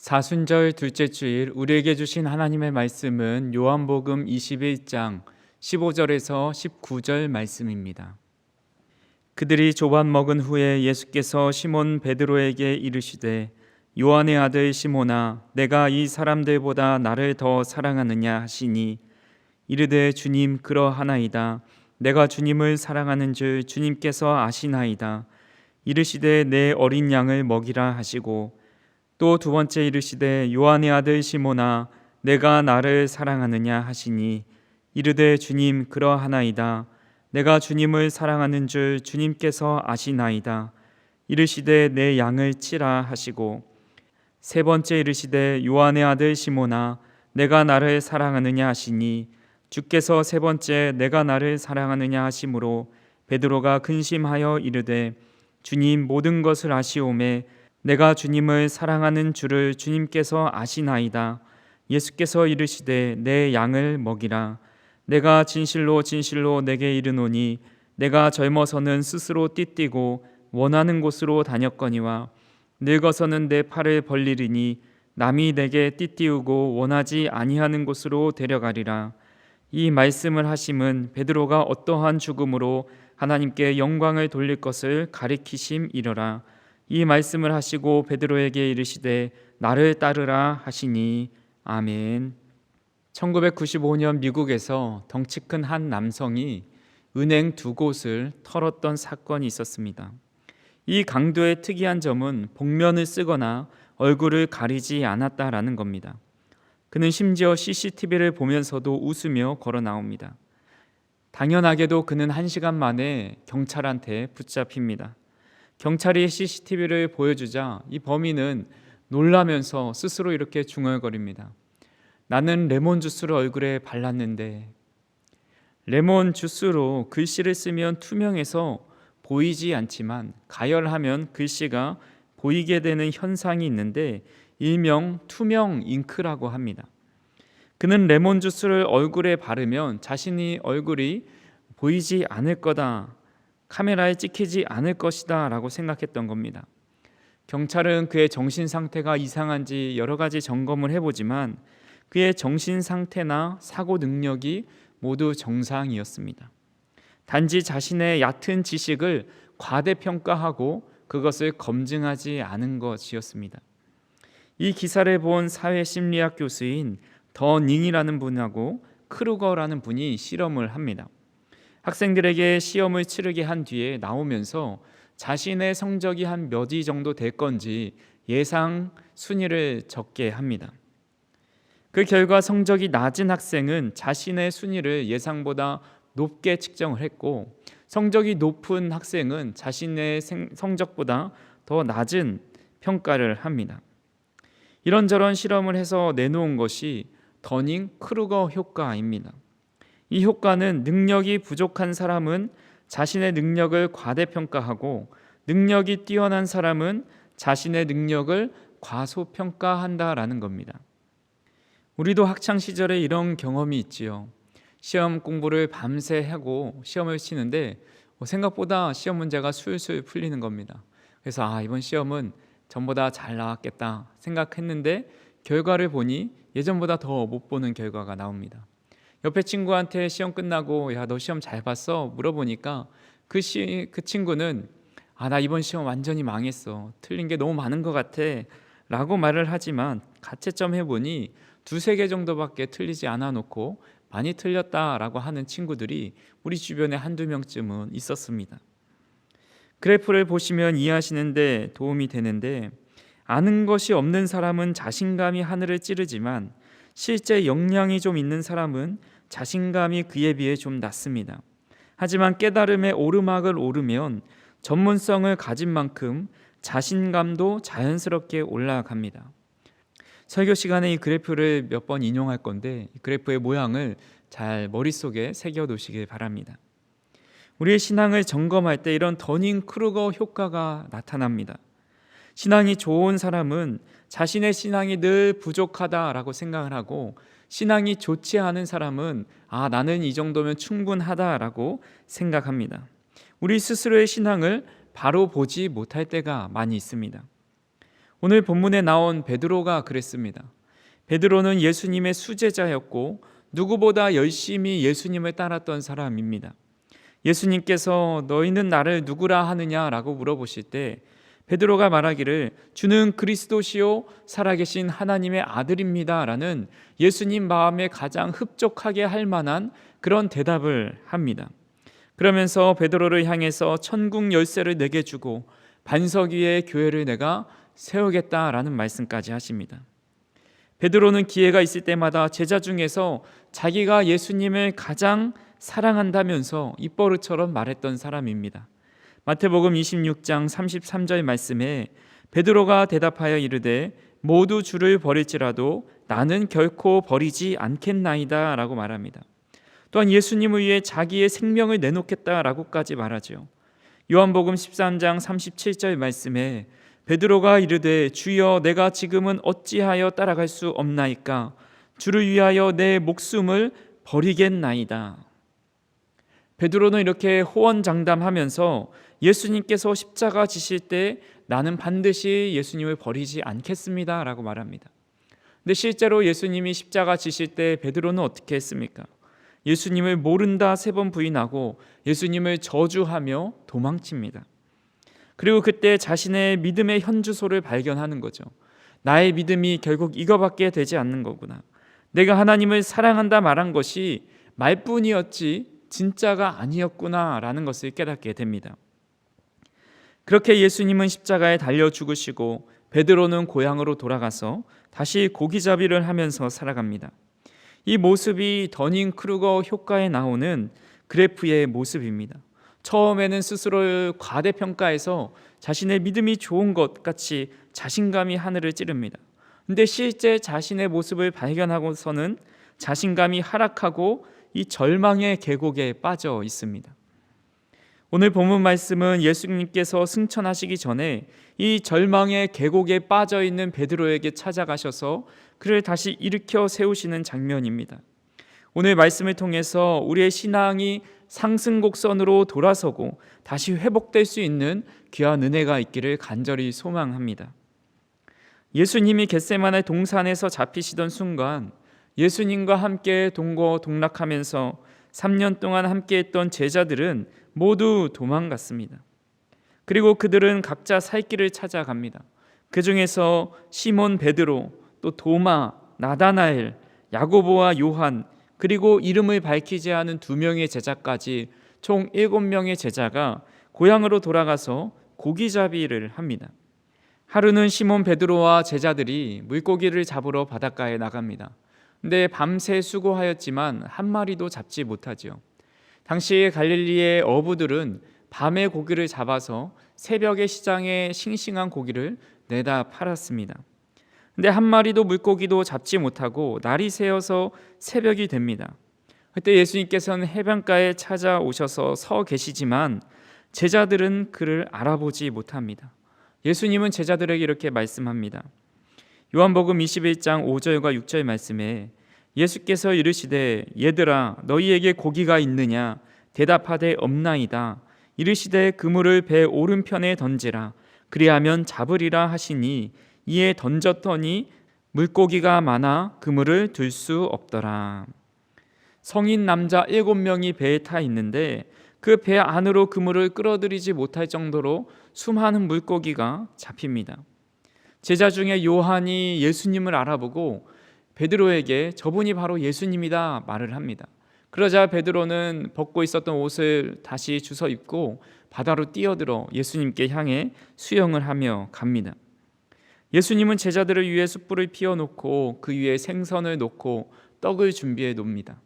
사순절 둘째 주일 우리에게 주신 하나님의 말씀은 요한복음 21장 15절에서 19절 말씀입니다. 그들이 조반 먹은 후에 예수께서 시몬 베드로에게 이르시되 요한의 아들 시몬아 내가 이 사람들보다 나를 더 사랑하느냐 하시니 이르되 주님 그러하나이다. 내가 주님을 사랑하는 줄 주님께서 아시나이다. 이르시되 내 어린 양을 먹이라 하시고 또 두 번째 이르시되 요한의 아들 시몬아 내가 나를 사랑하느냐 하시니 이르되 주님 그러하나이다. 내가 주님을 사랑하는 줄 주님께서 아시나이다. 이르시되 내 양을 치라 하시고 세 번째 이르시되 요한의 아들 시몬아 내가 나를 사랑하느냐 하시니 주께서 세 번째 내가 나를 사랑하느냐 하심으로 베드로가 근심하여 이르되 주님 모든 것을 아시오매 내가 주님을 사랑하는 줄을 주님께서 아시나이다. 예수께서 이르시되 내 양을 먹이라. 내가 진실로 진실로 내게 이르노니 내가 젊어서는 스스로 띠띠고 원하는 곳으로 다녔거니와 늙어서는 내 팔을 벌리리니 남이 내게 띠띠우고 원하지 아니하는 곳으로 데려가리라. 이 말씀을 하심은 베드로가 어떠한 죽음으로 하나님께 영광을 돌릴 것을 가리키심이러라. 이 말씀을 하시고 베드로에게 이르시되 나를 따르라 하시니 아멘. 1995년 미국에서 덩치 큰 한 남성이 은행 두 곳을 털었던 사건이 있었습니다. 이 강도의 특이한 점은 복면을 쓰거나 얼굴을 가리지 않았다라는 겁니다. 그는 심지어 CCTV를 보면서도 웃으며 걸어 나옵니다. 당연하게도 그는 1시간 만에 경찰한테 붙잡힙니다. 경찰이 CCTV를 보여주자 이 범인은 놀라면서 스스로 이렇게 중얼거립니다. 나는 레몬 주스를 얼굴에 발랐는데 레몬 주스로 글씨를 쓰면 투명해서 보이지 않지만 가열하면 글씨가 보이게 되는 현상이 있는데 일명 투명 잉크라고 합니다. 그는 레몬 주스를 얼굴에 바르면 자신이 얼굴이 보이지 않을 거다, 카메라에 찍히지 않을 것이다 라고 생각했던 겁니다. 경찰은 그의 정신 상태가 이상한지 여러 가지 점검을 해보지만 그의 정신 상태나 사고 능력이 모두 정상이었습니다. 단지 자신의 얕은 지식을 과대평가하고 그것을 검증하지 않은 것이었습니다. 이 기사를 본 사회심리학 교수인 더 닝이라는 분하고 크루거라는 분이 실험을 합니다. 학생들에게 시험을 치르게 한 뒤에 나오면서 자신의 성적이 한 몇 위 정도 될 건지 예상 순위를 적게 합니다. 그 결과 성적이 낮은 학생은 자신의 순위를 예상보다 높게 측정을 했고 성적이 높은 학생은 자신의 성적보다 더 낮은 평가를 합니다. 이런저런 실험을 해서 내놓은 것이 더닝 크루거 효과입니다. 이 효과는 능력이 부족한 사람은 자신의 능력을 과대평가하고 능력이 뛰어난 사람은 자신의 능력을 과소평가한다라는 겁니다. 우리도 학창 시절에 이런 경험이 있지요. 시험 공부를 밤새 하고 시험을 치는데 생각보다 시험 문제가 술술 풀리는 겁니다. 그래서 이번 시험은 전보다 잘 나왔겠다 생각했는데 결과를 보니 예전보다 더 못 보는 결과가 나옵니다. 옆에 친구한테 시험 끝나고 야, 너 시험 잘 봤어? 물어보니까 그 친구는 나 이번 시험 완전히 망했어. 틀린 게 너무 많은 것 같아 라고 말을 하지만 가채점 해보니 2-3개 정도밖에 틀리지 않아 놓고 많이 틀렸다라고 하는 친구들이 우리 주변에 1-2명쯤은 있었습니다. 그래프를 보시면 이해하시는데 도움이 되는데 아는 것이 없는 사람은 자신감이 하늘을 찌르지만 실제 역량이 좀 있는 사람은 자신감이 그에 비해 좀 낮습니다. 하지만 깨달음의 오르막을 오르면 전문성을 가진 만큼 자신감도 자연스럽게 올라갑니다. 설교 시간에 이 그래프를 몇 번 인용할 건데 이 그래프의 모양을 잘 머릿속에 새겨 놓으시길 바랍니다. 우리의 신앙을 점검할 때 이런 더닝 크루거 효과가 나타납니다. 신앙이 좋은 사람은 자신의 신앙이 늘 부족하다라고 생각을 하고 신앙이 좋지 않은 사람은 나는 이 정도면 충분하다라고 생각합니다. 우리 스스로의 신앙을 바로 보지 못할 때가 많이 있습니다. 오늘 본문에 나온 베드로가 그랬습니다. 베드로는 예수님의 수제자였고 누구보다 열심히 예수님을 따랐던 사람입니다. 예수님께서 너희는 나를 누구라 하느냐라고 물어보실 때 베드로가 말하기를 주는 그리스도시요 살아계신 하나님의 아들입니다 라는 예수님 마음에 가장 흡족하게 할 만한 그런 대답을 합니다. 그러면서 베드로를 향해서 천국 열쇠를 내게 주고 반석 위에 교회를 내가 세우겠다라는 말씀까지 하십니다. 베드로는 기회가 있을 때마다 제자 중에서 자기가 예수님을 가장 사랑한다면서 입버릇처럼 말했던 사람입니다. 마태복음 26장 33절 말씀에 베드로가 대답하여 이르되 모두 주를 버릴지라도 나는 결코 버리지 않겠나이다 라고 말합니다. 또한 예수님을 위해 자기의 생명을 내놓겠다라고까지 말하죠. 요한복음 13장 37절 말씀에 베드로가 이르되 주여 내가 지금은 어찌하여 따라갈 수 없나이까 주를 위하여 내 목숨을 버리겠나이다. 베드로는 이렇게 호언장담하면서 예수님께서 십자가 지실 때 나는 반드시 예수님을 버리지 않겠습니다 라고 말합니다. 근데 실제로 예수님이 십자가 지실 때 베드로는 어떻게 했습니까? 예수님을 모른다 3번 부인하고 예수님을 저주하며 도망칩니다. 그리고 그때 자신의 믿음의 현주소를 발견하는 거죠. 나의 믿음이 결국 이거밖에 되지 않는 거구나. 내가 하나님을 사랑한다 말한 것이 말뿐이었지 진짜가 아니었구나 라는 것을 깨닫게 됩니다. 그렇게 예수님은 십자가에 달려 죽으시고 베드로는 고향으로 돌아가서 다시 고기잡이를 하면서 살아갑니다. 이 모습이 더닝 크루거 효과에 나오는 그래프의 모습입니다. 처음에는 스스로를 과대평가해서 자신의 믿음이 좋은 것 같이 자신감이 하늘을 찌릅니다. 근데 실제 자신의 모습을 발견하고서는 자신감이 하락하고 이 절망의 계곡에 빠져 있습니다. 오늘 본문 말씀은 예수님께서 승천하시기 전에 이 절망의 계곡에 빠져 있는 베드로에게 찾아가셔서 그를 다시 일으켜 세우시는 장면입니다. 오늘 말씀을 통해서 우리의 신앙이 상승곡선으로 돌아서고 다시 회복될 수 있는 귀한 은혜가 있기를 간절히 소망합니다. 예수님이 겟세마네 동산에서 잡히시던 순간 예수님과 함께 동고동락하면서 3년 동안 함께했던 제자들은 모두 도망갔습니다. 그리고 그들은 각자 살 길을 찾아갑니다. 그 중에서 시몬 베드로, 또 도마, 나다나엘, 야고보와 요한, 그리고 이름을 밝히지 않은 2명의 제자까지 총 7명의 제자가 고향으로 돌아가서 고기잡이를 합니다. 하루는 시몬 베드로와 제자들이 물고기를 잡으러 바닷가에 나갑니다. 근데 밤새 수고하였지만 한 마리도 잡지 못하지요. 당시 갈릴리의 어부들은 밤에 고기를 잡아서 새벽에 시장에 싱싱한 고기를 내다 팔았습니다. 근데 한 마리도 물고기도 잡지 못하고 날이 새어서 새벽이 됩니다. 그때 예수님께서는 해변가에 찾아오셔서 서 계시지만 제자들은 그를 알아보지 못합니다. 예수님은 제자들에게 이렇게 말씀합니다. 요한복음 21장 5절과 6절 말씀에 예수께서 이르시되 얘들아 너희에게 고기가 있느냐 대답하되 없나이다. 이르시되 그물을 배 오른편에 던지라 그리하면 잡으리라 하시니 이에 던졌더니 물고기가 많아 그물을 들 수 없더라. 성인 남자 7명이 배에 타 있는데 그 배 안으로 그물을 끌어들이지 못할 정도로 수많은 물고기가 잡힙니다. 제자 중에 요한이 예수님을 알아보고 베드로에게 저분이 바로 예수님이다 말을 합니다. 그러자 베드로는 벗고 있었던 옷을 다시 주워 입고 바다로 뛰어들어 예수님께 향해 수영을 하며 갑니다. 예수님은 제자들을 위해 숯불을 피워놓고 그 위에 생선을 놓고 떡을 준비해 놓습니다.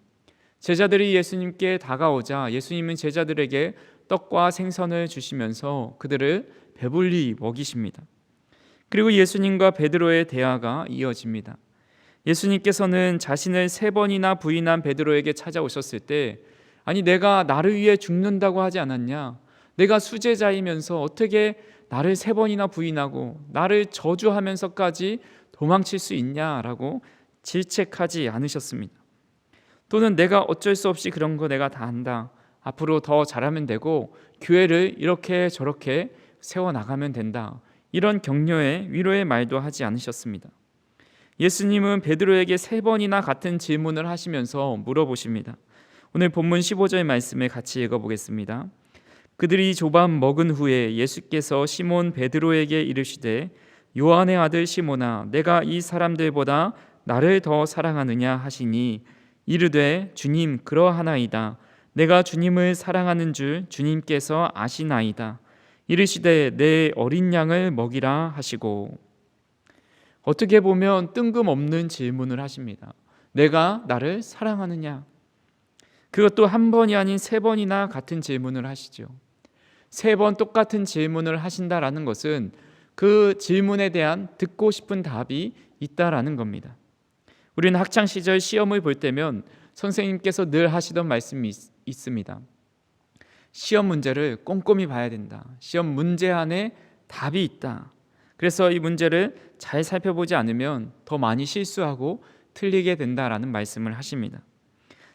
제자들이 예수님께 다가오자 예수님은 제자들에게 떡과 생선을 주시면서 그들을 배불리 먹이십니다. 그리고 예수님과 베드로의 대화가 이어집니다. 예수님께서는 자신을 3번이나 부인한 베드로에게 찾아오셨을 때 아니 내가 나를 위해 죽는다고 하지 않았냐? 내가 수제자이면서 어떻게 나를 3번이나 부인하고 나를 저주하면서까지 도망칠 수 있냐라고 질책하지 않으셨습니다. 또는 내가 어쩔 수 없이 그런 거 내가 다 한다. 앞으로 더 잘하면 되고 교회를 이렇게 저렇게 세워나가면 된다. 이런 격려의 위로의 말도 하지 않으셨습니다. 예수님은 베드로에게 3번이나 같은 질문을 하시면서 물어보십니다. 오늘 본문 15절 말씀을 같이 읽어보겠습니다. 그들이 조밥 먹은 후에 예수께서 시몬 베드로에게 이르시되 요한의 아들 시몬아 내가 이 사람들보다 나를 더 사랑하느냐 하시니 이르되 주님 그러하나이다. 내가 주님을 사랑하는 줄 주님께서 아시나이다. 이르시되 내 어린 양을 먹이라 하시고. 어떻게 보면 뜬금없는 질문을 하십니다. 내가 나를 사랑하느냐? 그것도 한 번이 아닌 3번이나 같은 질문을 하시죠. 3번 똑같은 질문을 하신다라는 것은 그 질문에 대한 듣고 싶은 답이 있다라는 겁니다. 우리는 학창 시절 시험을 볼 때면 선생님께서 늘 하시던 말씀이 있습니다. 시험 문제를 꼼꼼히 봐야 된다. 시험 문제 안에 답이 있다. 그래서 이 문제를 잘 살펴보지 않으면 더 많이 실수하고 틀리게 된다라는 말씀을 하십니다.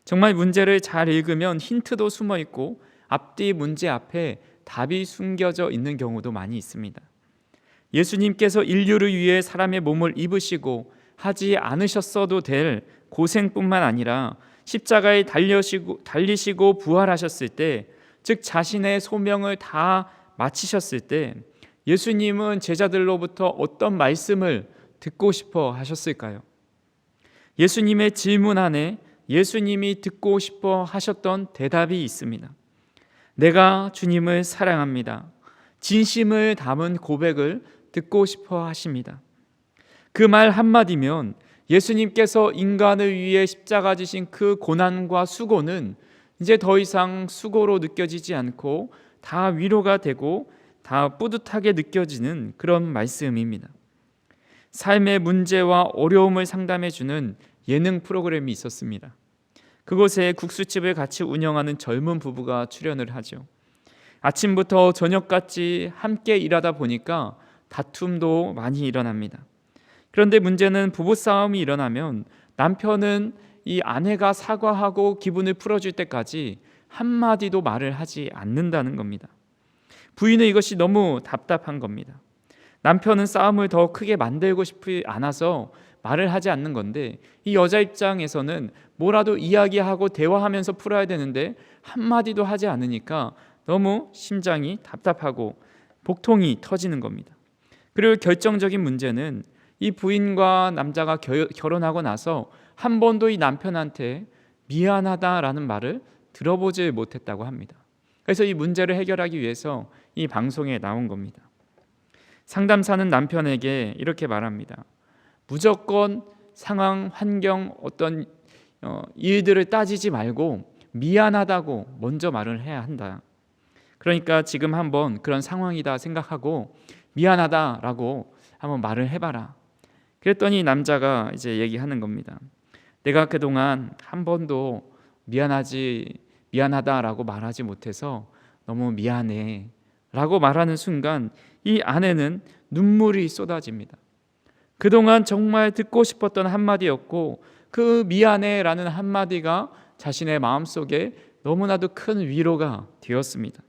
정말 문제를 잘 읽으면 힌트도 숨어 있고 앞뒤 문제 앞에 답이 숨겨져 있는 경우도 많이 있습니다. 예수님께서 인류를 위해 사람의 몸을 입으시고 하지 않으셨어도 될 고생뿐만 아니라 십자가에 달리시고 부활하셨을 때, 즉 자신의 소명을 다 마치셨을 때 예수님은 제자들로부터 어떤 말씀을 듣고 싶어 하셨을까요? 예수님의 질문 안에 예수님이 듣고 싶어 하셨던 대답이 있습니다. 내가 주님을 사랑합니다. 진심을 담은 고백을 듣고 싶어 하십니다. 그 말 한마디면 예수님께서 인간을 위해 십자가 지신 그 고난과 수고는 이제 더 이상 수고로 느껴지지 않고 다 위로가 되고 다 뿌듯하게 느껴지는 그런 말씀입니다. 삶의 문제와 어려움을 상담해주는 예능 프로그램이 있었습니다. 그곳에 국수집을 같이 운영하는 젊은 부부가 출연을 하죠. 아침부터 저녁까지 함께 일하다 보니까 다툼도 많이 일어납니다. 그런데 문제는 부부싸움이 일어나면 남편은 이 아내가 사과하고 기분을 풀어줄 때까지 한마디도 말을 하지 않는다는 겁니다. 부인은 이것이 너무 답답한 겁니다. 남편은 싸움을 더 크게 만들고 싶지 않아서 말을 하지 않는 건데, 이 여자 입장에서는 뭐라도 이야기하고 대화하면서 풀어야 되는데 한마디도 하지 않으니까 너무 심장이 답답하고 복통이 터지는 겁니다. 그리고 결정적인 문제는 이 부인과 남자가 결혼하고 나서 한 번도 이 남편한테 미안하다라는 말을 들어보지 못했다고 합니다. 그래서 이 문제를 해결하기 위해서 이 방송에 나온 겁니다. 상담사는 남편에게 이렇게 말합니다. 무조건 상황, 환경, 어떤 일들을 따지지 말고 미안하다고 먼저 말을 해야 한다. 그러니까 지금 한번 그런 상황이다 생각하고 미안하다라고 한번 말을 해봐라. 그랬더니 남자가 이제 얘기하는 겁니다. 내가 그동안 한 번도 미안하다라고 말하지 못해서 너무 미안해 라고 말하는 순간 이 아내는 눈물이 쏟아집니다. 그동안 정말 듣고 싶었던 한마디였고 그 미안해 라는 한마디가 자신의 마음속에 너무나도 큰 위로가 되었습니다.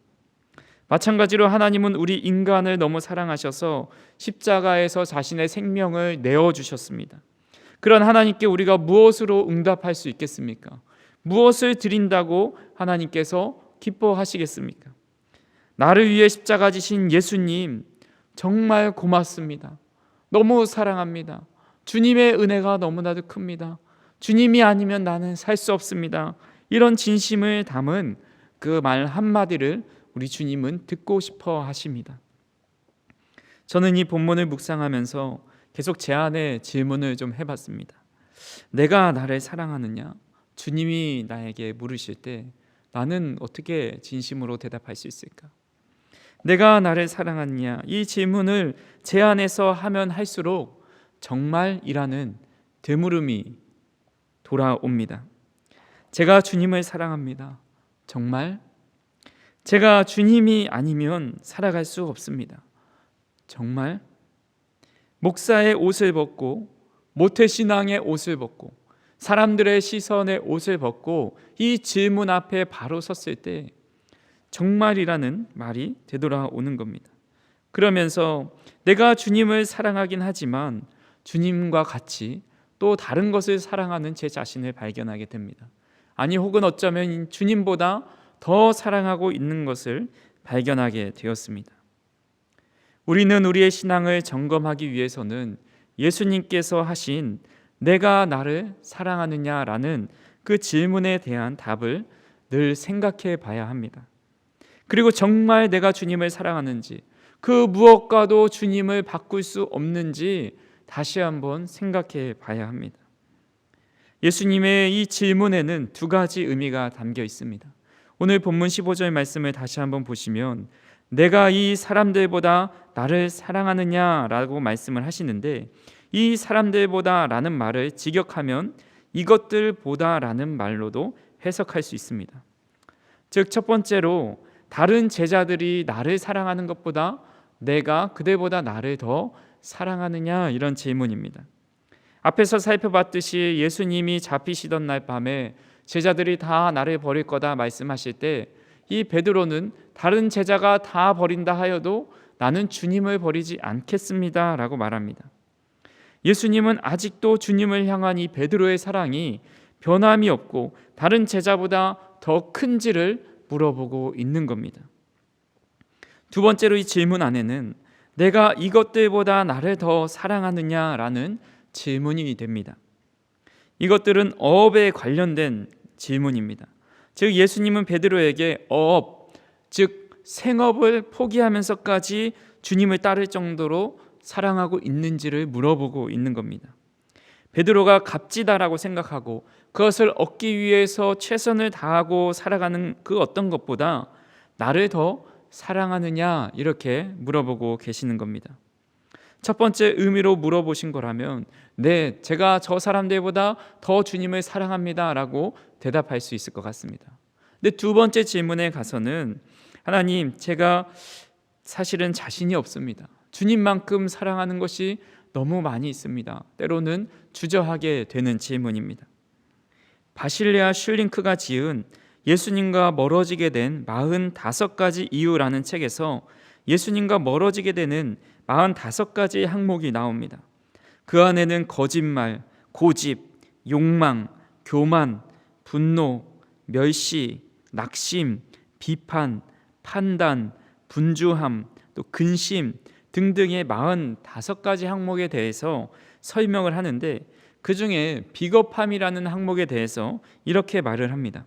마찬가지로 하나님은 우리 인간을 너무 사랑하셔서 십자가에서 자신의 생명을 내어주셨습니다. 그런 하나님께 우리가 무엇으로 응답할 수 있겠습니까? 무엇을 드린다고 하나님께서 기뻐하시겠습니까? 나를 위해 십자가 지신 예수님 정말 고맙습니다. 너무 사랑합니다. 주님의 은혜가 너무나도 큽니다. 주님이 아니면 나는 살 수 없습니다. 이런 진심을 담은 그 말 한마디를 우리 주님은 듣고 싶어 하십니다. 저는 이 본문을 묵상하면서 계속 제 안에 질문을 좀 해봤습니다. 내가 나를 사랑하느냐? 주님이 나에게 물으실 때 나는 어떻게 진심으로 대답할 수 있을까? 내가 나를 사랑하느냐? 이 질문을 제 안에서 하면 할수록 정말이라는 되물음이 돌아옵니다. 제가 주님을 사랑합니다. 정말? 제가 주님이 아니면 살아갈 수 없습니다. 정말? 목사의 옷을 벗고 모태신앙의 옷을 벗고 사람들의 시선의 옷을 벗고 이 질문 앞에 바로 섰을 때 정말이라는 말이 되돌아오는 겁니다. 그러면서 내가 주님을 사랑하긴 하지만 주님과 같이 또 다른 것을 사랑하는 제 자신을 발견하게 됩니다. 아니, 혹은 어쩌면 주님보다 더 사랑하고 있는 것을 발견하게 되었습니다. 우리는 우리의 신앙을 점검하기 위해서는 예수님께서 하신 내가 나를 사랑하느냐라는 그 질문에 대한 답을 늘 생각해 봐야 합니다. 그리고 정말 내가 주님을 사랑하는지, 그 무엇과도 주님을 바꿀 수 없는지 다시 한번 생각해 봐야 합니다. 예수님의 이 질문에는 두 가지 의미가 담겨 있습니다. 오늘 본문 15절 말씀을 다시 한번 보시면 내가 이 사람들보다 나를 사랑하느냐라고 말씀을 하시는데, 이 사람들보다라는 말을 직역하면 이것들보다라는 말로도 해석할 수 있습니다. 즉, 첫 번째로 다른 제자들이 나를 사랑하는 것보다 내가 그들보다 나를 더 사랑하느냐, 이런 질문입니다. 앞에서 살펴봤듯이 예수님이 잡히시던 날 밤에 제자들이 다 나를 버릴 거다 말씀하실 때 이 베드로는 다른 제자가 다 버린다 하여도 나는 주님을 버리지 않겠습니다 라고 말합니다. 예수님은 아직도 주님을 향한 이 베드로의 사랑이 변함이 없고 다른 제자보다 더 큰지를 물어보고 있는 겁니다. 두 번째로 이 질문 안에는 내가 이것들보다 나를 더 사랑하느냐라는 질문이 됩니다. 이것들은 어업에 관련된 질문입니다. 즉, 예수님은 베드로에게 어업, 즉 생업을 포기하면서까지 주님을 따를 정도로 사랑하고 있는지를 물어보고 있는 겁니다. 베드로가 값지다라고 생각하고 그것을 얻기 위해서 최선을 다하고 살아가는 그 어떤 것보다 나를 더 사랑하느냐, 이렇게 물어보고 계시는 겁니다. 첫 번째 의미로 물어보신 거라면 네, 제가 저 사람들보다 더 주님을 사랑합니다 라고 대답할 수 있을 것 같습니다. 근데 두 번째 질문에 가서는 하나님, 제가 사실은 자신이 없습니다. 주님만큼 사랑하는 것이 너무 많이 있습니다. 때로는 주저하게 되는 질문입니다. 바실레아 슐링크가 지은 예수님과 멀어지게 된 45가지 이유라는 책에서 예수님과 멀어지게 되는 45가지 항목이 나옵니다. 그 안에는 거짓말, 고집, 욕망, 교만, 분노, 멸시, 낙심, 비판, 판단, 분주함, 또 근심 등등의 45가지 항목에 대해서 설명을 하는데, 그 중에 비겁함이라는 항목에 대해서 이렇게 말을 합니다.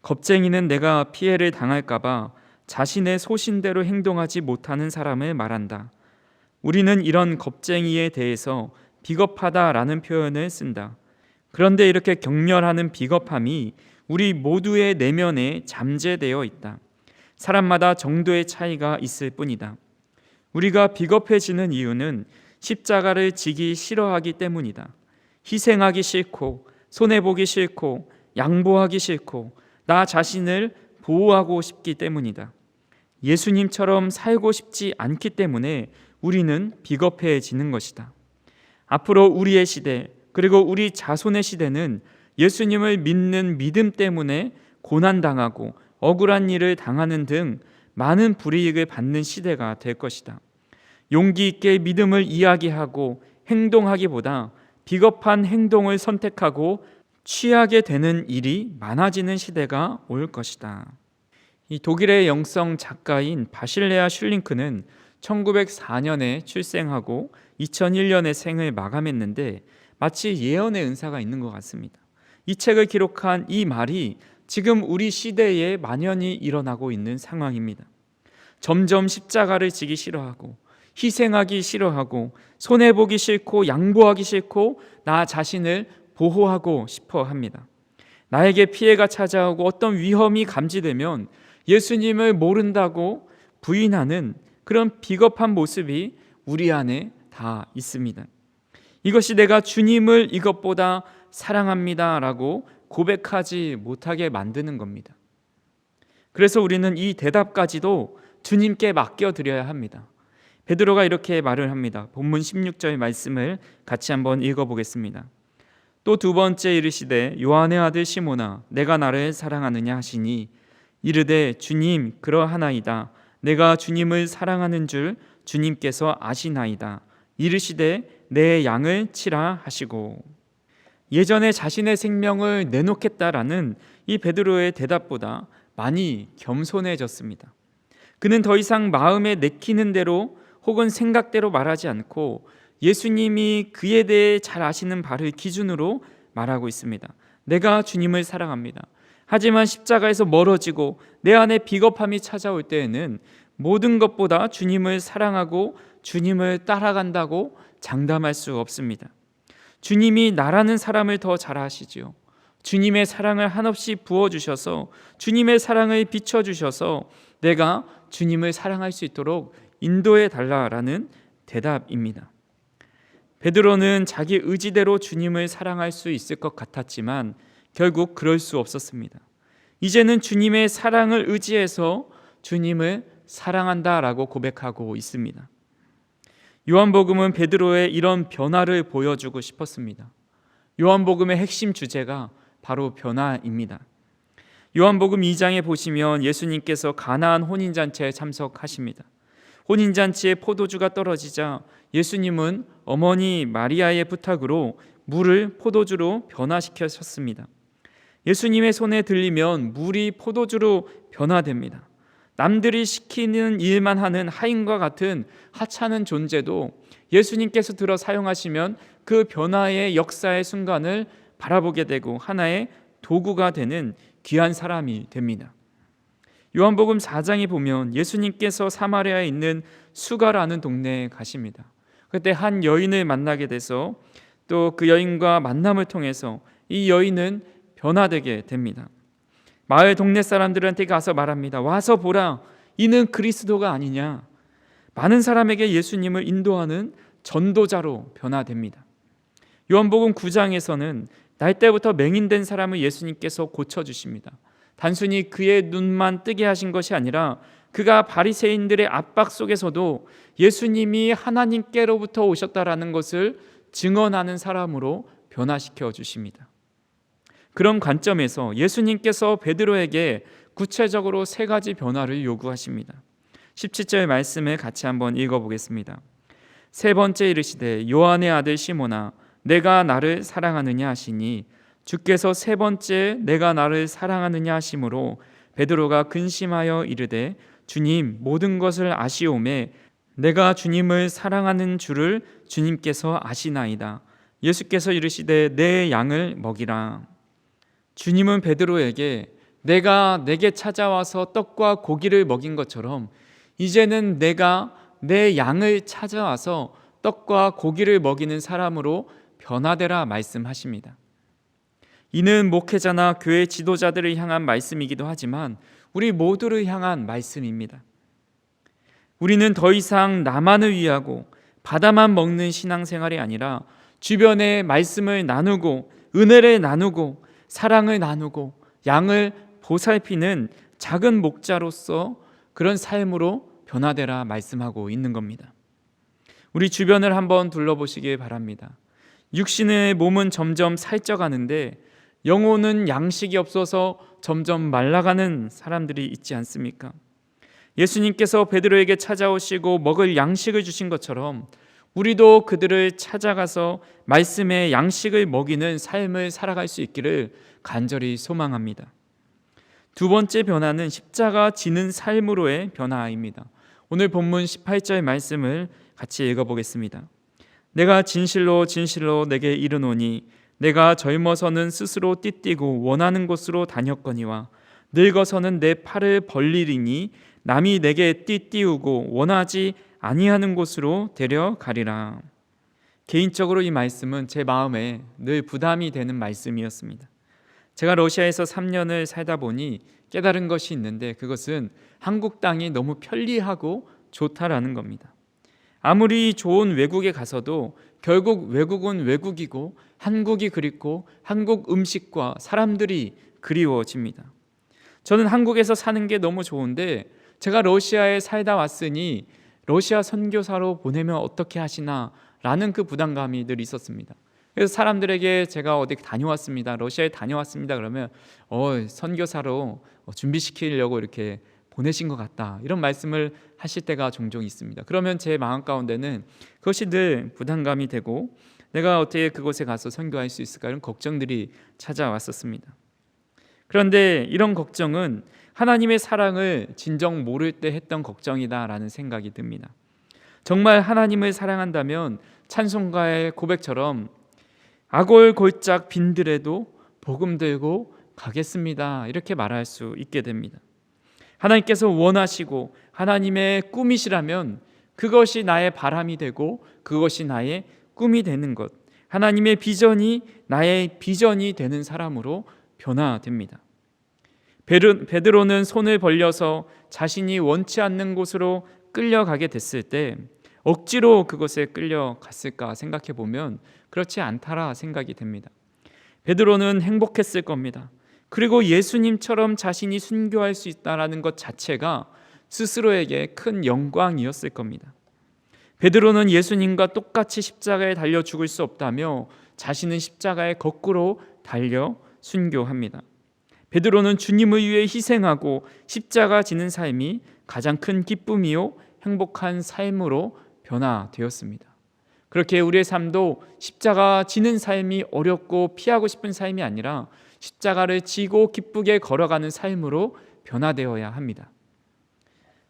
겁쟁이는 내가 피해를 당할까봐 자신의 소신대로 행동하지 못하는 사람을 말한다. 우리는 이런 겁쟁이에 대해서 비겁하다라는 표현을 쓴다. 그런데 이렇게 경멸하는 비겁함이 우리 모두의 내면에 잠재되어 있다. 사람마다 정도의 차이가 있을 뿐이다. 우리가 비겁해지는 이유는 십자가를 지기 싫어하기 때문이다. 희생하기 싫고 손해보기 싫고 양보하기 싫고 나 자신을 보호하고 싶기 때문이다. 예수님처럼 살고 싶지 않기 때문에 우리는 비겁해지는 것이다. 앞으로 우리의 시대, 그리고 우리 자손의 시대는 예수님을 믿는 믿음 때문에 고난당하고 억울한 일을 당하는 등 많은 불이익을 받는 시대가 될 것이다. 용기 있게 믿음을 이야기하고 행동하기보다 비겁한 행동을 선택하고 취하게 되는 일이 많아지는 시대가 올 것이다. 이 독일의 영성 작가인 바실레아 슐링크는 1904년에 출생하고 2001년에 생을 마감했는데 마치 예언의 은사가 있는 것 같습니다. 이 책을 기록한 이 말이 지금 우리 시대에 만연히 일어나고 있는 상황입니다. 점점 십자가를 지기 싫어하고 희생하기 싫어하고 손해보기 싫고 양보하기 싫고 나 자신을 보호하고 싶어 합니다. 나에게 피해가 찾아오고 어떤 위험이 감지되면 예수님을 모른다고 부인하는 그런 비겁한 모습이 우리 안에 다 있습니다. 이것이 내가 주님을 이것보다 사랑합니다 라고 고백하지 못하게 만드는 겁니다. 그래서 우리는 이 대답까지도 주님께 맡겨드려야 합니다. 베드로가 이렇게 말을 합니다. 본문 16절 말씀을 같이 한번 읽어보겠습니다. 또 두 번째 이르시되 요한의 아들 시몬아 내가 나를 사랑하느냐 하시니 이르되 주님 그러하나이다. 내가 주님을 사랑하는 줄 주님께서 아시나이다. 이르시되 내 양을 치라 하시고. 예전에 자신의 생명을 내놓겠다라는 이 베드로의 대답보다 많이 겸손해졌습니다. 그는 더 이상 마음에 내키는 대로 혹은 생각대로 말하지 않고 예수님이 그에 대해 잘 아시는 바를 기준으로 말하고 있습니다. 내가 주님을 사랑합니다. 하지만 십자가에서 멀어지고 내 안에 비겁함이 찾아올 때에는 모든 것보다 주님을 사랑하고 주님을 따라간다고 장담할 수 없습니다. 주님이 나라는 사람을 더 잘 아시지요. 주님의 사랑을 한없이 부어주셔서 주님의 사랑을 비춰주셔서 내가 주님을 사랑할 수 있도록 인도해 달라라는 대답입니다. 베드로는 자기 의지대로 주님을 사랑할 수 있을 것 같았지만 결국 그럴 수 없었습니다. 이제는 주님의 사랑을 의지해서 주님을 사랑한다라고 고백하고 있습니다. 요한복음은 베드로의 이런 변화를 보여주고 싶었습니다. 요한복음의 핵심 주제가 바로 변화입니다. 요한복음 2장에 보시면 예수님께서 가나안 혼인잔치에 참석하십니다. 혼인잔치에 포도주가 떨어지자 예수님은 어머니 마리아의 부탁으로 물을 포도주로 변화시키셨습니다. 예수님의 손에 들리면 물이 포도주로 변화됩니다. 남들이 시키는 일만 하는 하인과 같은 하찮은 존재도 예수님께서 들어 사용하시면 그 변화의 역사의 순간을 바라보게 되고 하나의 도구가 되는 귀한 사람이 됩니다. 요한복음 4장에 보면 예수님께서 사마리아에 있는 수가라는 동네에 가십니다. 그때 한 여인을 만나게 돼서 또 그 여인과 만남을 통해서 이 여인은 변화되게 됩니다. 마을 동네 사람들한테 가서 말합니다. 와서 보라, 이는 그리스도가 아니냐. 많은 사람에게 예수님을 인도하는 전도자로 변화됩니다. 요한복음 9장에서는 날 때부터 맹인된 사람을 예수님께서 고쳐주십니다. 단순히 그의 눈만 뜨게 하신 것이 아니라 그가 바리새인들의 압박 속에서도 예수님이 하나님께로부터 오셨다라는 것을 증언하는 사람으로 변화시켜 주십니다. 그런 관점에서 예수님께서 베드로에게 구체적으로 세 가지 변화를 요구하십니다. 17절 말씀을 같이 한번 읽어보겠습니다. 세 번째 이르시되 요한의 아들 시몬아 내가 나를 사랑하느냐 하시니 주께서 세 번째 내가 나를 사랑하느냐 하심으로 베드로가 근심하여 이르되 주님 모든 것을 아시오매 내가 주님을 사랑하는 줄을 주님께서 아시나이다. 예수께서 이르시되 내 양을 먹이라. 주님은 베드로에게 내가 내게 찾아와서 떡과 고기를 먹인 것처럼 이제는 내가 내 양을 찾아와서 떡과 고기를 먹이는 사람으로 변화되라 말씀하십니다. 이는 목회자나 교회 지도자들을 향한 말씀이기도 하지만 우리 모두를 향한 말씀입니다. 우리는 더 이상 나만을 위하고 받아만 먹는 신앙생활이 아니라 주변에 말씀을 나누고 은혜를 나누고 사랑을 나누고 양을 보살피는 작은 목자로서 그런 삶으로 변화되라 말씀하고 있는 겁니다. 우리 주변을 한번 둘러보시길 바랍니다. 육신의 몸은 점점 살쪄가는데 영혼은 양식이 없어서 점점 말라가는 사람들이 있지 않습니까? 예수님께서 베드로에게 찾아오시고 먹을 양식을 주신 것처럼 우리도 그들을 찾아가서 말씀의 양식을 먹이는 삶을 살아갈 수 있기를 간절히 소망합니다. 두 번째 변화는 십자가 지는 삶으로의 변화입니다. 오늘 본문 18절 말씀을 같이 읽어보겠습니다. 내가 진실로 진실로 내게 이르노니 내가 젊어서는 스스로 띠띠고 원하는 곳으로 다녔거니와 늙어서는 내 팔을 벌리리니 남이 내게 띠띠우고 원하지 아니하는 곳으로 데려가리라. 개인적으로 이 말씀은 제 마음에 늘 부담이 되는 말씀이었습니다. 제가 러시아에서 3년을 살다 보니 깨달은 것이 있는데 그것은 한국 땅이 너무 편리하고 좋다라는 겁니다. 아무리 좋은 외국에 가서도 결국 외국은 외국이고 한국이 그립고 한국 음식과 사람들이 그리워집니다. 저는 한국에서 사는 게 너무 좋은데 제가 러시아에 살다 왔으니 러시아 선교사로 보내면 어떻게 하시나 라는 그 부담감이 늘 있었습니다. 그래서 사람들에게 제가 어디 다녀왔습니다, 러시아에 다녀왔습니다 그러면 선교사로 준비시키려고 이렇게 보내신 것 같다, 이런 말씀을 하실 때가 종종 있습니다. 그러면 제 마음 가운데는 그것이 늘 부담감이 되고 내가 어떻게 그곳에 가서 선교할 수 있을까, 이런 걱정들이 찾아왔었습니다. 그런데 이런 걱정은 하나님의 사랑을 진정 모를 때 했던 걱정이다라는 생각이 듭니다. 정말 하나님을 사랑한다면 찬송가의 고백처럼 아골골짝 빈들에도 복음 들고 가겠습니다, 이렇게 말할 수 있게 됩니다. 하나님께서 원하시고 하나님의 꿈이시라면 그것이 나의 바람이 되고 그것이 나의 꿈이 되는 것, 하나님의 비전이 나의 비전이 되는 사람으로 변화됩니다. 베드로는 손을 벌려서 자신이 원치 않는 곳으로 끌려가게 됐을 때 억지로 그곳에 끌려갔을까 생각해 보면 그렇지 않다라 생각이 됩니다. 베드로는 행복했을 겁니다. 그리고 예수님처럼 자신이 순교할 수 있다는 것 자체가 스스로에게 큰 영광이었을 겁니다. 베드로는 예수님과 똑같이 십자가에 달려 죽을 수 없다며 자신은 십자가에 거꾸로 달려 순교합니다. 베드로는 주님을 위해 희생하고 십자가 지는 삶이 가장 큰 기쁨이요 행복한 삶으로 변화되었습니다. 그렇게 우리의 삶도 십자가 지는 삶이 어렵고 피하고 싶은 삶이 아니라 십자가를 지고 기쁘게 걸어가는 삶으로 변화되어야 합니다.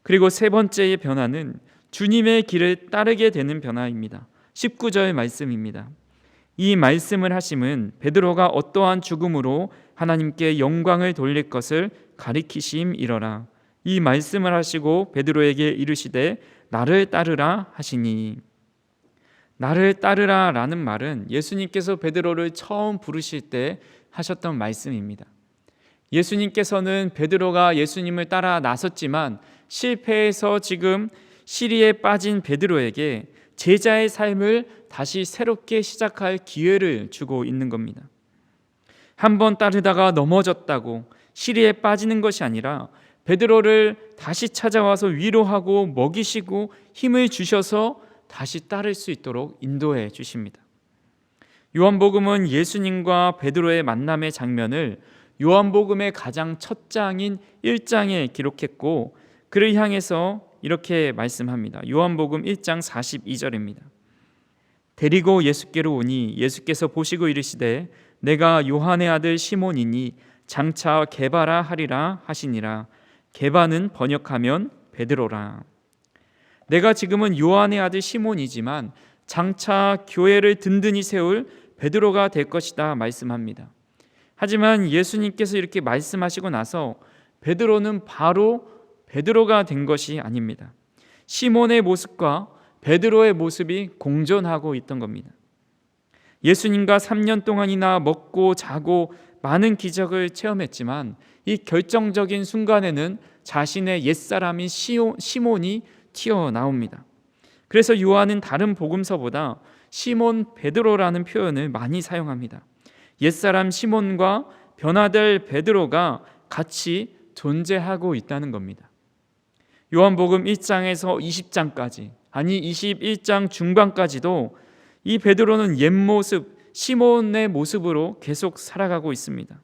그리고 세 번째의 변화는 주님의 길을 따르게 되는 변화입니다. 19절 말씀입니다. 이 말씀을 하심은 베드로가 어떠한 죽음으로 하나님께 영광을 돌릴 것을 가리키심이러라. 이 말씀을 하시고 베드로에게 이르시되 나를 따르라 하시니. 나를 따르라 라는 말은 예수님께서 베드로를 처음 부르실 때 하셨던 말씀입니다. 예수님께서는 베드로가 예수님을 따라 나섰지만 실패해서 지금 시리에 빠진 베드로에게 제자의 삶을 다시 새롭게 시작할 기회를 주고 있는 겁니다. 한번 따르다가 넘어졌다고 시리에 빠지는 것이 아니라 베드로를 다시 찾아와서 위로하고 먹이시고 힘을 주셔서 다시 따를 수 있도록 인도해 주십니다. 요한복음은 예수님과 베드로의 만남의 장면을 요한복음의 가장 첫 장인 1장에 기록했고 그를 향해서 이렇게 말씀합니다. 요한복음 1장 42절입니다. 데리고 예수께로 오니 예수께서 보시고 이르시되 내가 요한의 아들 시몬이니 장차 게바라 하리라 하시니라. 게바는 번역하면 베드로라. 내가 지금은 요한의 아들 시몬이지만 장차 교회를 든든히 세울 베드로가 될 것이다 말씀합니다. 하지만 예수님께서 이렇게 말씀하시고 나서 베드로는 바로 베드로가 된 것이 아닙니다. 시몬의 모습과 베드로의 모습이 공존하고 있던 겁니다. 예수님과 3년 동안이나 먹고 자고 많은 기적을 체험했지만 이 결정적인 순간에는 자신의 옛사람인 시몬이 튀어나옵니다. 그래서 요한은 다른 복음서보다 시몬 베드로라는 표현을 많이 사용합니다. 옛사람 시몬과 변화될 베드로가 같이 존재하고 있다는 겁니다. 요한복음 1장에서 20장까지, 아니 21장 중반까지도 이 베드로는 옛 모습, 시몬의 모습으로 계속 살아가고 있습니다.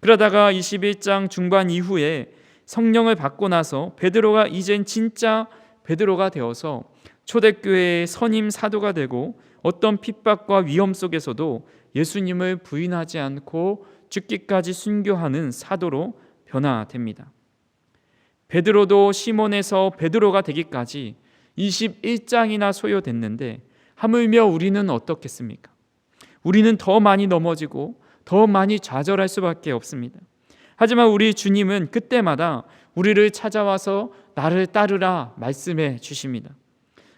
그러다가 21장 중반 이후에 성령을 받고 나서 베드로가 이젠 진짜 베드로가 되어서 초대교회의 선임 사도가 되고 어떤 핍박과 위험 속에서도 예수님을 부인하지 않고 죽기까지 순교하는 사도로 변화됩니다. 베드로도 시몬에서 베드로가 되기까지 21장이나 소요됐는데 하물며 우리는 어떻겠습니까? 우리는 더 많이 넘어지고 더 많이 좌절할 수밖에 없습니다. 하지만 우리 주님은 그때마다 우리를 찾아와서 나를 따르라 말씀해 주십니다.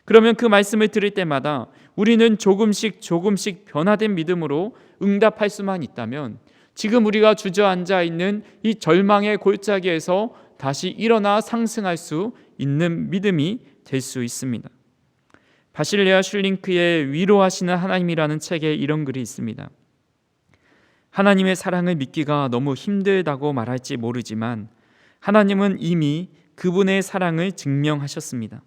그러면 그 말씀을 들을 때마다 우리는 조금씩 변화된 믿음으로 응답할 수만 있다면 지금 우리가 주저앉아 있는 이 절망의 골짜기에서 다시 일어나 상승할 수 있는 믿음이 될 수 있습니다. 바실레아 슐링크의 위로하시는 하나님이라는 책에 이런 글이 있습니다. 하나님의 사랑을 믿기가 너무 힘들다고 말할지 모르지만 하나님은 이미 그분의 사랑을 증명하셨습니다.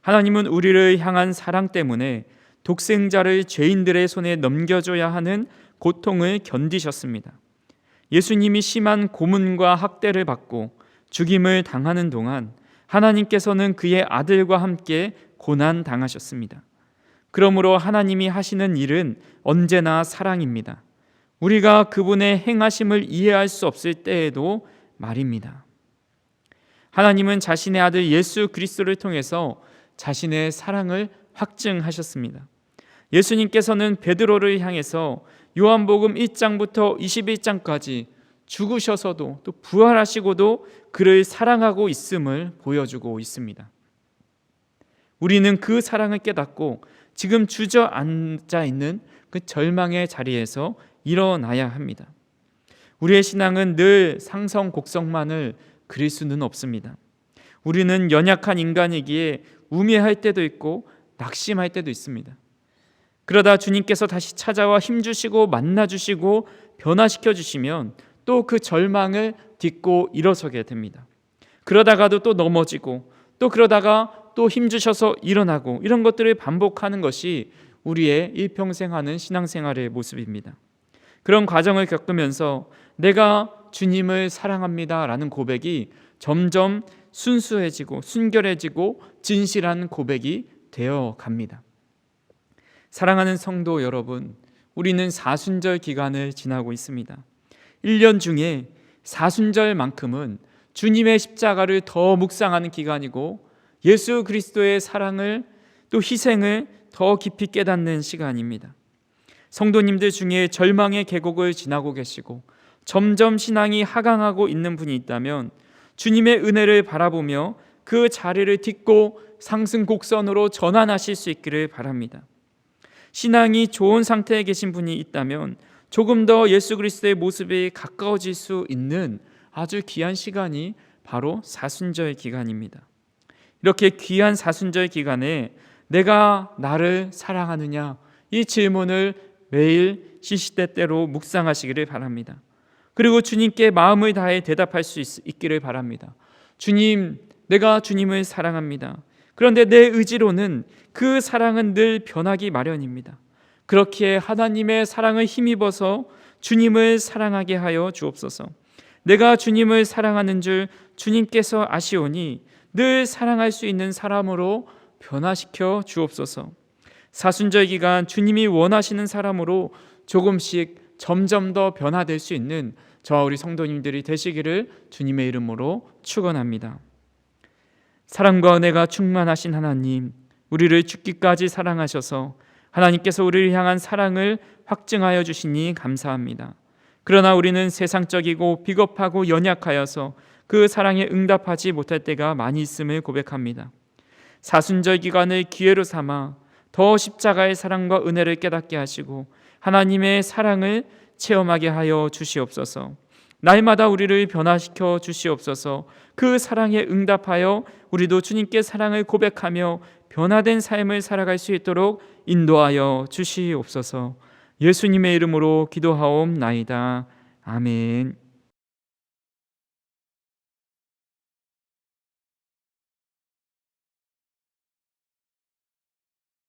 하나님은 우리를 향한 사랑 때문에 독생자를 죄인들의 손에 넘겨줘야 하는 고통을 견디셨습니다. 예수님이 심한 고문과 학대를 받고 죽임을 당하는 동안 하나님께서는 그의 아들과 함께 고난 당하셨습니다. 그러므로 하나님이 하시는 일은 언제나 사랑입니다. 우리가 그분의 행하심을 이해할 수 없을 때에도 말입니다. 하나님은 자신의 아들 예수 그리스도를 통해서 자신의 사랑을 확증하셨습니다. 예수님께서는 베드로를 향해서 요한복음 1장부터 21장까지 죽으셔서도 또 부활하시고도 그를 사랑하고 있음을 보여주고 있습니다. 우리는 그 사랑을 깨닫고 지금 주저앉아 있는 그 절망의 자리에서 일어나야 합니다. 우리의 신앙은 늘 상성곡성만을 그릴 수는 없습니다. 우리는 연약한 인간이기에 우매할 때도 있고 낙심할 때도 있습니다. 그러다 주님께서 다시 찾아와 힘주시고 만나주시고 변화시켜 주시면 또 그 절망을 딛고 일어서게 됩니다. 그러다가도 또 넘어지고 또 그러다가 또 힘주셔서 일어나고, 이런 것들을 반복하는 것이 우리의 일평생 하는 신앙생활의 모습입니다. 그런 과정을 겪으면서 내가 주님을 사랑합니다 라는 고백이 점점 순수해지고 순결해지고 진실한 고백이 되어 갑니다. 사랑하는 성도 여러분, 우리는 사순절 기간을 지나고 있습니다. 1년 중에 사순절만큼은 주님의 십자가를 더 묵상하는 기간이고 예수 그리스도의 사랑을 또 희생을 더 깊이 깨닫는 시간입니다. 성도님들 중에 절망의 계곡을 지나고 계시고 점점 신앙이 하강하고 있는 분이 있다면 주님의 은혜를 바라보며 그 자리를 딛고 상승 곡선으로 전환하실 수 있기를 바랍니다. 신앙이 좋은 상태에 계신 분이 있다면 조금 더 예수 그리스도의 모습에 가까워질 수 있는 아주 귀한 시간이 바로 사순절 기간입니다. 이렇게 귀한 사순절 기간에 내가 나를 사랑하느냐, 이 질문을 매일 시시때때로 묵상하시기를 바랍니다. 그리고 주님께 마음을 다해 대답할 수 있기를 바랍니다. 주님, 내가 주님을 사랑합니다. 그런데 내 의지로는 그 사랑은 늘 변하기 마련입니다. 그렇기에 하나님의 사랑을 힘입어서 주님을 사랑하게 하여 주옵소서. 내가 주님을 사랑하는 줄 주님께서 아시오니 늘 사랑할 수 있는 사람으로 변화시켜 주옵소서. 사순절 기간 주님이 원하시는 사람으로 조금씩 점점 더 변화될 수 있는 저와 우리 성도님들이 되시기를 주님의 이름으로 축원합니다. 사랑과 은혜가 충만하신 하나님, 우리를 죽기까지 사랑하셔서 하나님께서 우리를 향한 사랑을 확증하여 주시니 감사합니다. 그러나 우리는 세상적이고 비겁하고 연약하여서 그 사랑에 응답하지 못할 때가 많이 있음을 고백합니다. 사순절 기간을 기회로 삼아 더 십자가의 사랑과 은혜를 깨닫게 하시고 하나님의 사랑을 체험하게 하여 주시옵소서. 날마다 우리를 변화시켜 주시옵소서. 그 사랑에 응답하여 우리도 주님께 사랑을 고백하며 변화된 삶을 살아갈 수 있도록 인도하여 주시옵소서. 예수님의 이름으로 기도하옵나이다. 아멘.